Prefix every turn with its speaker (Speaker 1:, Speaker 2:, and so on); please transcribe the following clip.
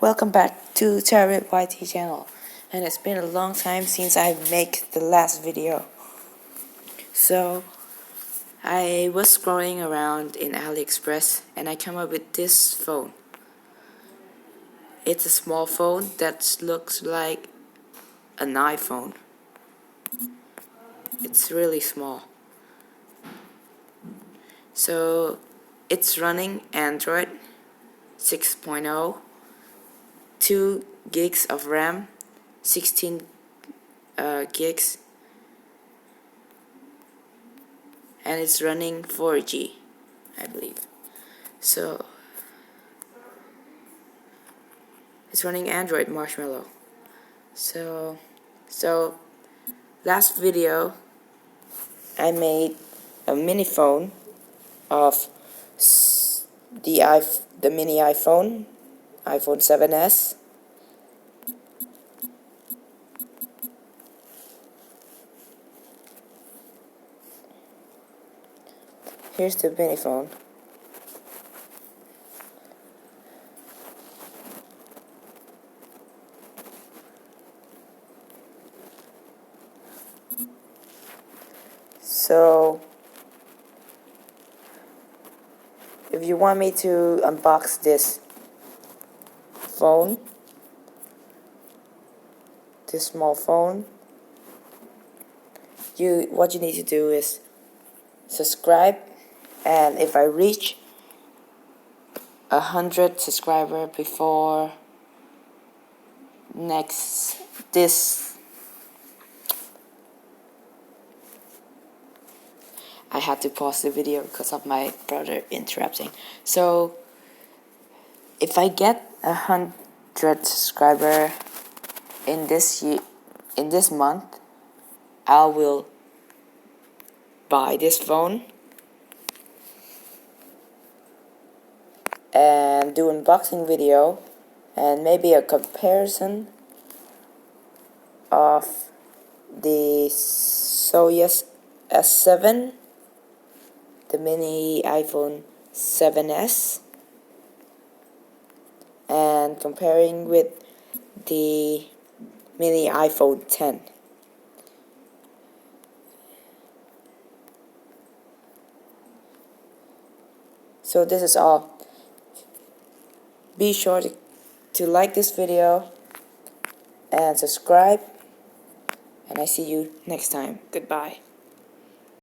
Speaker 1: Welcome back to Terry YT channel, and it's been a long time since I make the last video. So I was scrolling around in AliExpress and I come up with this phone. It's a small phone that looks like an iPhone. It's really small. So it's running Android 6.0, 2 gigs of RAM, 16 gigs, and it's running 4G, I believe. So it's running Android Marshmallow. So last video I made a mini phone of the mini iPhone 7s. Here's the mini phone. So if you want me to unbox this phone, this small phone, what you need to do is subscribe, and if I reach 100 subscribers before I had to pause the video because of my brother interrupting. So if I get 100 subscribers in this month, I will buy this phone and do unboxing video and maybe a comparison of the Soyuz S7, the mini iPhone 7s, and comparing with the mini iPhone 10. So this is all. Be sure to like this video and subscribe, and I see you next time. Goodbye.